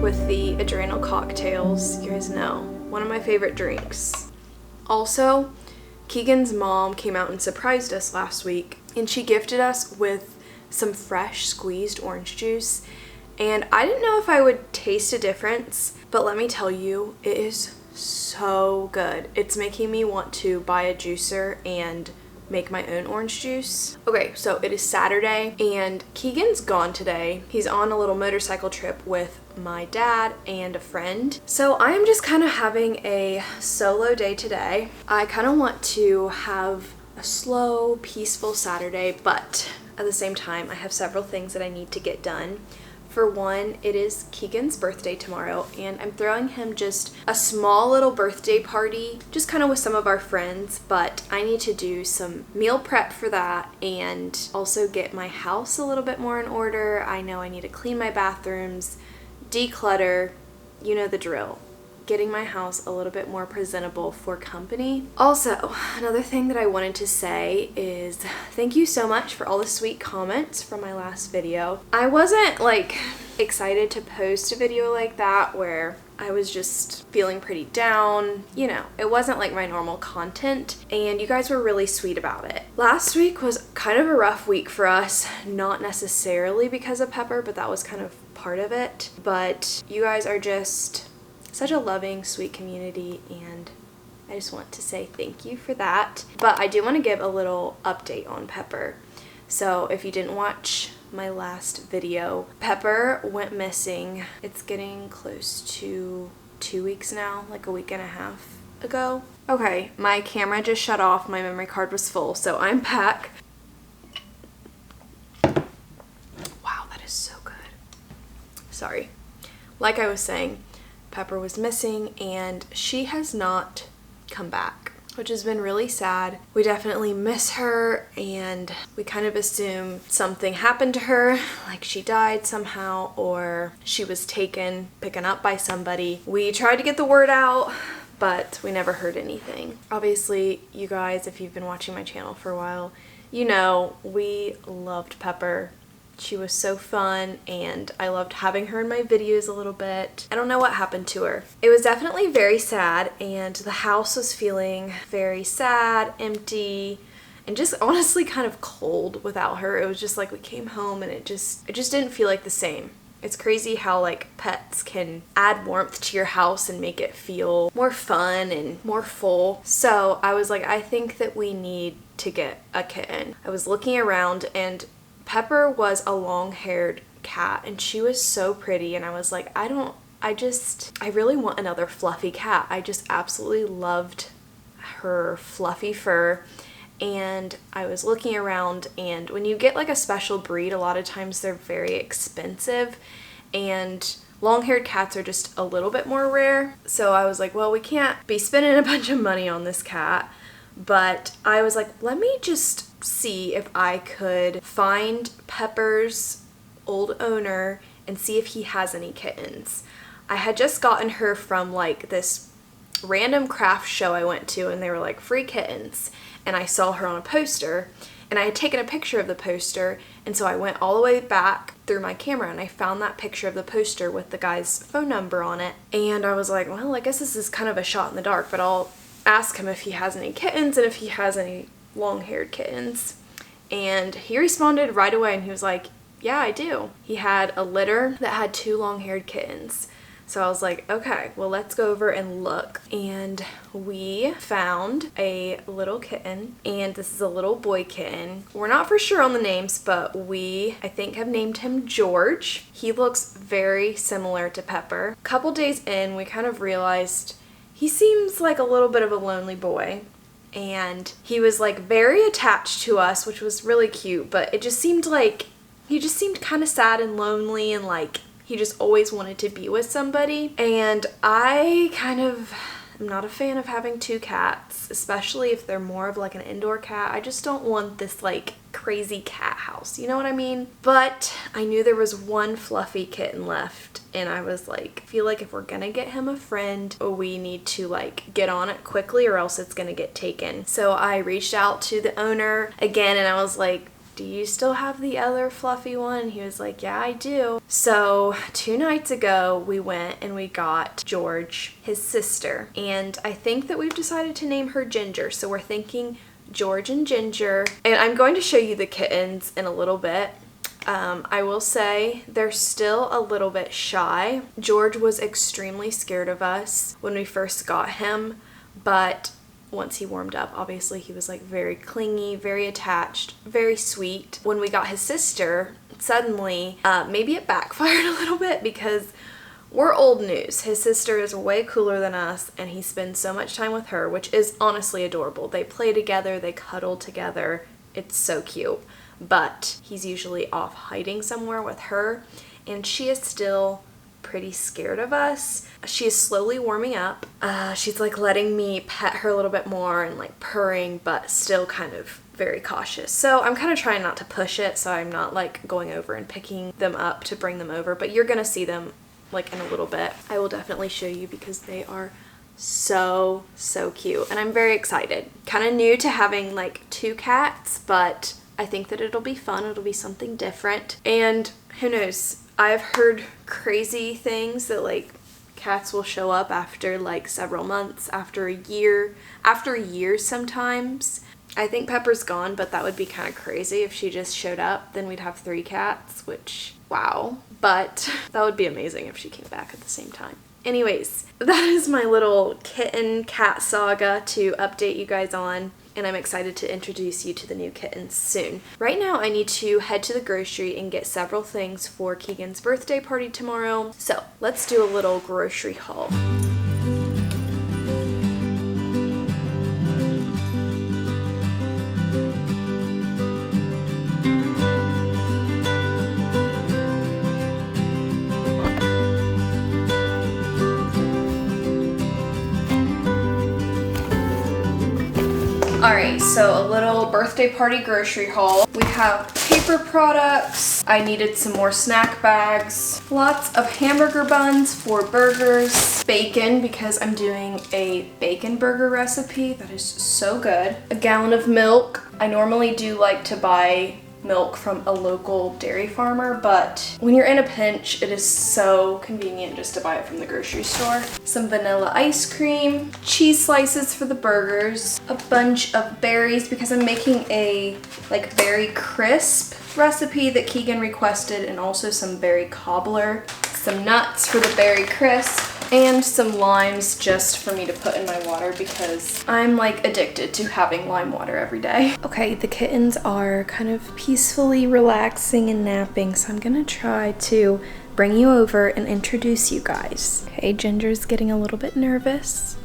With the adrenal cocktails. You guys know, one of my favorite drinks. Also, Keegan's mom came out and surprised us last week, and she gifted us with some fresh squeezed orange juice, and I didn't know if I would taste a difference, but let me tell you, it is so good. It's making me want to buy a juicer and make my own orange juice. Okay, so it is Saturday and Keegan's gone today. He's on a little motorcycle trip with my dad and a friend. So I'm just kind of having a solo day today. I kind of want to have a slow, peaceful Saturday, but at the same time, I have several things that I need to get done. For one, it is Keegan's birthday tomorrow, and I'm throwing him just a small little birthday party, just kind of with some of our friends, but I need to do some meal prep for that and also get my house a little bit more in order. I know I need to clean my bathrooms, declutter, you know the drill. Getting my house a little bit more presentable for company. Also, another thing that I wanted to say is thank you so much for all the sweet comments from my last video. I wasn't like excited to post a video like that where I was just feeling pretty down. You know, it wasn't like my normal content, and you guys were really sweet about it. Last week was kind of a rough week for us, not necessarily because of Pepper, but that was kind of part of it. But you guys are just such a loving, sweet community, and I just want to say thank you for that. But I do want to give a little update on Pepper. So if you didn't watch my last video, Pepper went missing. It's getting close to 2 weeks now, like a week and a half ago. Okay, my camera just shut off. My memory card was full, so I'm back. Wow, that is so good. Sorry. Like I was saying, Pepper was missing and she has not come back, which has been really sad. We definitely miss her, and we kind of assume something happened to her, like she died somehow or she was taken, picking up by somebody. We tried to get the word out, but we never heard anything. Obviously, you guys, if you've been watching my channel for a while, you know we loved Pepper. She was so fun, and I loved having her in my videos a little bit. I don't know what happened to her. It was definitely very sad, and the house was feeling very sad, empty, and just honestly kind of cold without her. It was just like we came home and it just didn't feel like the same. It's crazy how like pets can add warmth to your house and make it feel more fun and more full. So I was like, I think that we need to get a kitten. I was looking around, and Pepper was a long-haired cat, and she was so pretty, and I was like, I really want another fluffy cat. I just absolutely loved her fluffy fur, and I was looking around, and when you get like a special breed, a lot of times they're very expensive, and long-haired cats are just a little bit more rare. So I was like, well, we can't be spending a bunch of money on this cat, but I was like, let me just see if I could find Pepper's old owner and see if he has any kittens. I had just gotten her from like this random craft show I went to, and they were like free kittens, and I saw her on a poster, and I had taken a picture of the poster, and so I went all the way back through my camera and I found that picture of the poster with the guy's phone number on it, and I was like, well, I guess this is kind of a shot in the dark, but I'll ask him if he has any kittens and if he has any long-haired kittens. And he responded right away, and he was like, yeah, I do. He had a litter that had 2 long-haired kittens. So I was like, okay, well, let's go over and look. And we found a little kitten, and this is a little boy kitten. We're not for sure on the names, but I think, have named him George. He looks very similar to Pepper. A couple days in, we kind of realized he seems like a little bit of a lonely boy. And he was like very attached to us, which was really cute, but it just seemed like he just seemed kind of sad and lonely, and like he just always wanted to be with somebody. And I kind of am not a fan of having 2 cats, especially if they're more of like an indoor cat. I just don't want this like crazy cat house, you know what I mean? But I knew there was one fluffy kitten left, and I was like, I feel like if we're gonna get him a friend, we need to like get on it quickly or else it's gonna get taken. So I reached out to the owner again, and I was like, do you still have the other fluffy one? And he was like, yeah, I do. So 2 nights ago, we went and we got George, his sister. And I think that we've decided to name her Ginger. So we're thinking George and Ginger. And I'm going to show you the kittens in a little bit. I will say they're still a little bit shy. George was extremely scared of us when we first got him, but once he warmed up, obviously he was like very clingy, very attached, very sweet. When we got his sister, suddenly, maybe it backfired a little bit because we're old news. His sister is way cooler than us, and he spends so much time with her, which is honestly adorable. They play together, they cuddle together. It's so cute. But he's usually off hiding somewhere with her, and she is still pretty scared of us. She is slowly warming up. She's like letting me pet her a little bit more and like purring, but still kind of very cautious. So I'm kind of trying not to push it, so I'm not like going over and picking them up to bring them over, but you're gonna see them like in a little bit. I will definitely show you because they are so cute, and I'm very excited. Kind of new to having like 2 cats, but I think that it'll be fun. It'll be something different, and who knows, I've heard crazy things that like cats will show up after like several months, after a year, after years sometimes. I think Pepper's gone, but that would be kind of crazy if she just showed up. Then we'd have 3 cats, which, wow. But that would be amazing if she came back at the same time. Anyways, that is my little kitten cat saga to update you guys on, and I'm excited to introduce you to the new kittens soon. Right now, I need to head to the grocery and get several things for Keegan's birthday party tomorrow. So let's do a little grocery haul. Alright, so a little birthday party grocery haul. We have paper products. I needed some more snack bags. Lots of hamburger buns for burgers. Bacon, because I'm doing a bacon burger recipe that is so good. A gallon of milk. I normally do like to buy milk from a local dairy farmer, but when you're in a pinch, it is so convenient just to buy it from the grocery store. Some vanilla ice cream, cheese slices for the burgers, a bunch of berries because I'm making a like berry crisp recipe that Keegan requested, and also some berry cobbler, some nuts for the berry crisp, and some limes just for me to put in my water because I'm like addicted to having lime water every day. Okay, the kittens are kind of peacefully relaxing and napping, so I'm gonna try to bring you over and introduce you guys. Okay, Ginger's getting a little bit nervous.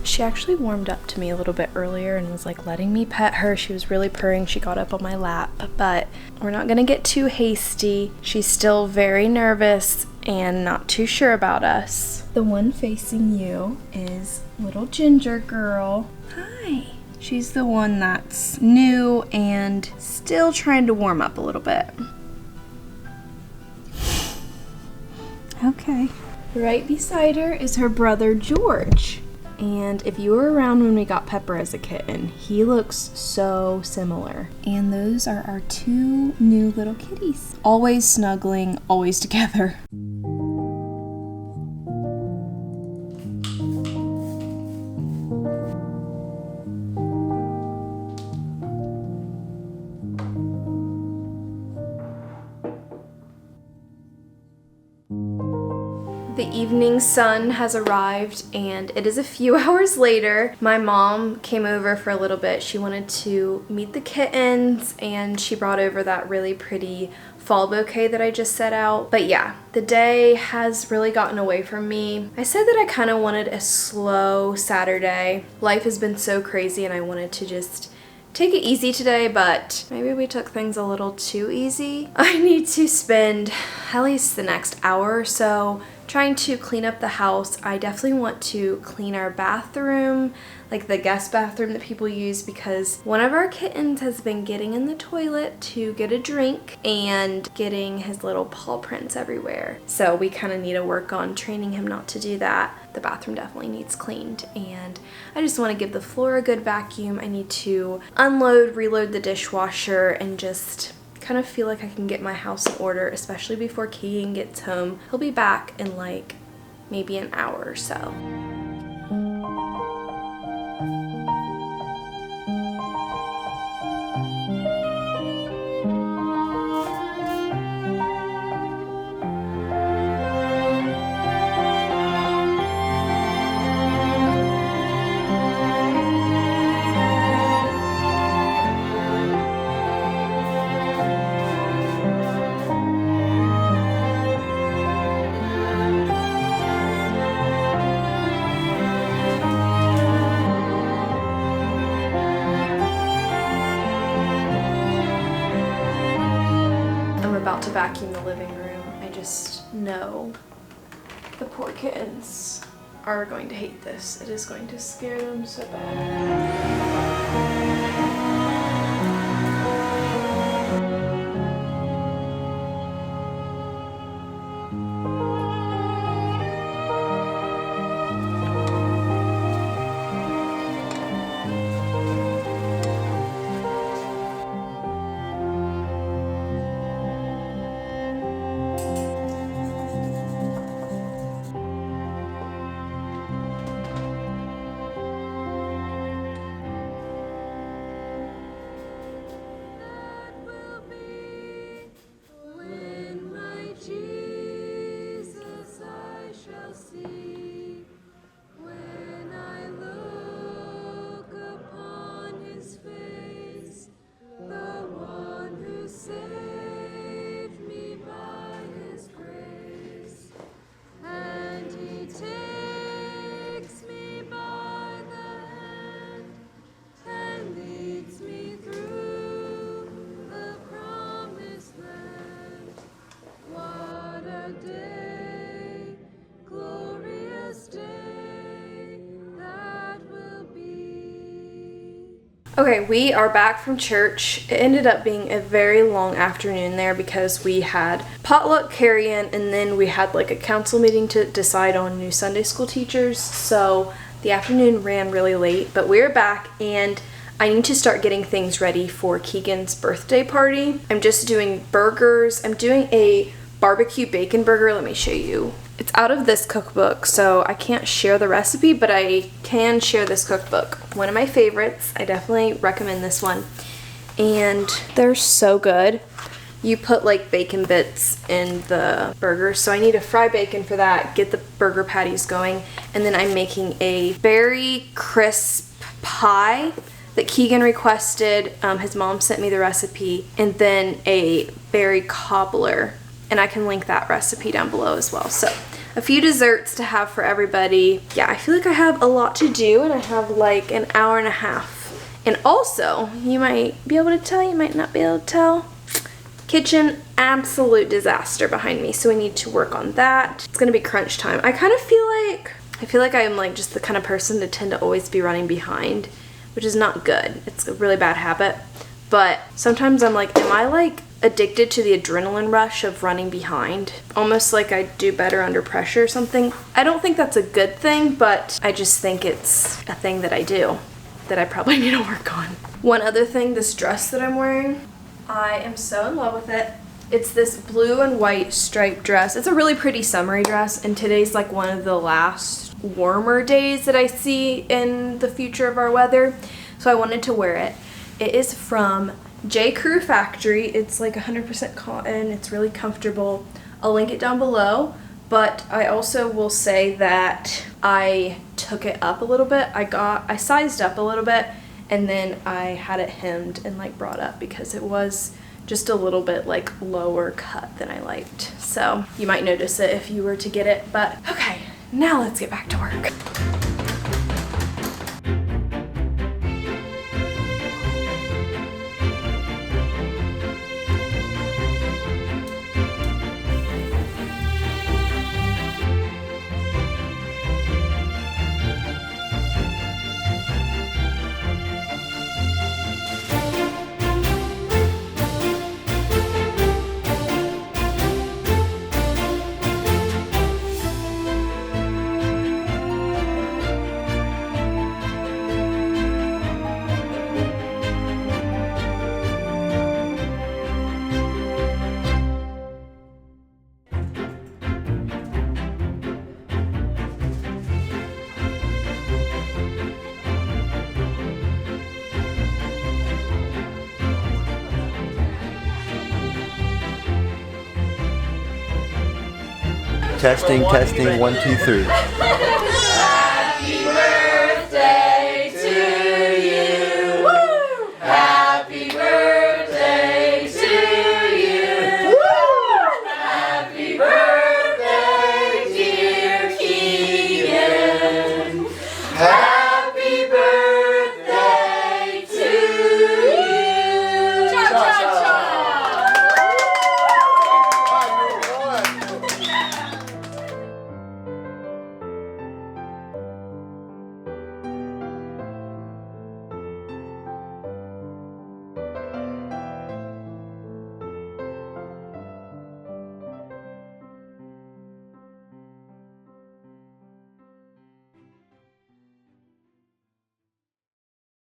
She actually warmed up to me a little bit earlier and was like letting me pet her. She was really purring. She got up on my lap, but we're not gonna get too hasty. She's still very nervous and not too sure about us. The one facing you is little Ginger girl. Hi. She's the one that's new and still trying to warm up a little bit. Okay. Right beside her is her brother George. And if you were around when we got Pepper as a kitten, he looks so similar. And those are our 2 new little kitties. Always snuggling, always together. The evening sun has arrived and it is a few hours later. My mom came over for a little bit. She wanted to meet the kittens and she brought over that really pretty fall bouquet that I just set out. But yeah, the day has really gotten away from me. I said that I kind of wanted a slow Saturday. Life has been so crazy and I wanted to just take it easy today, but maybe we took things a little too easy. I need to spend at least the next hour or so trying to clean up the house. I definitely want to clean our bathroom, like the guest bathroom that people use, because one of our kittens has been getting in the toilet to get a drink and getting his little paw prints everywhere. So we kind of need to work on training him not to do that. The bathroom definitely needs cleaned, and I just want to give the floor a good vacuum. I need to unload, reload the dishwasher, and just kind of feel like I can get my house in order, especially before Keegan gets home. He'll be back in like maybe an hour or so. About to vacuum the living room. I just know the poor kittens are going to hate this. It is going to scare them so bad. Okay, we are back from church. It ended up being a very long afternoon there because we had potluck carry-in, and then we had like a council meeting to decide on new Sunday school teachers. So the afternoon ran really late, but we're back and I need to start getting things ready for Keegan's birthday party. I'm just doing burgers. I'm doing a barbecue bacon burger. Let me show you. It's out of this cookbook, so I can't share the recipe, but I can share this cookbook. One of my favorites. I definitely recommend this one. And they're so good. You put like bacon bits in the burger, so I need to fry bacon for that, get the burger patties going, and then I'm making a berry crisp pie that Keegan requested. His mom sent me the recipe, and then a berry cobbler. And I can link that recipe down below as well. So a few desserts to have for everybody. Yeah, I feel like I have a lot to do, and I have like an hour and a half. And also, you might be able to tell, you might not be able to tell. Kitchen, absolute disaster behind me, so we need to work on that. It's gonna be crunch time. I feel like I'm like just the kind of person to tend to always be running behind, which is not good. It's a really bad habit. But sometimes I'm like, am I like addicted to the adrenaline rush of running behind? Almost like I do better under pressure or something. I don't think that's a good thing, but I just think it's a thing that I do that I probably need to work on. One other thing, this dress that I'm wearing, I am so in love with it. It's this blue and white striped dress. It's a really pretty summery dress, and today's like one of the last warmer days that I see in the future of our weather, so I wanted to wear it. It is from J. Crew Factory. It's like 100% cotton. It's really comfortable. I'll link it down below, but I also will say that I took it up a little bit. I sized up a little bit, and then I had it hemmed and like brought up because it was just a little bit like lower cut than I liked. So you might notice it if you were to get it, but okay, now let's get back to work. Testing, 1, 2, 3.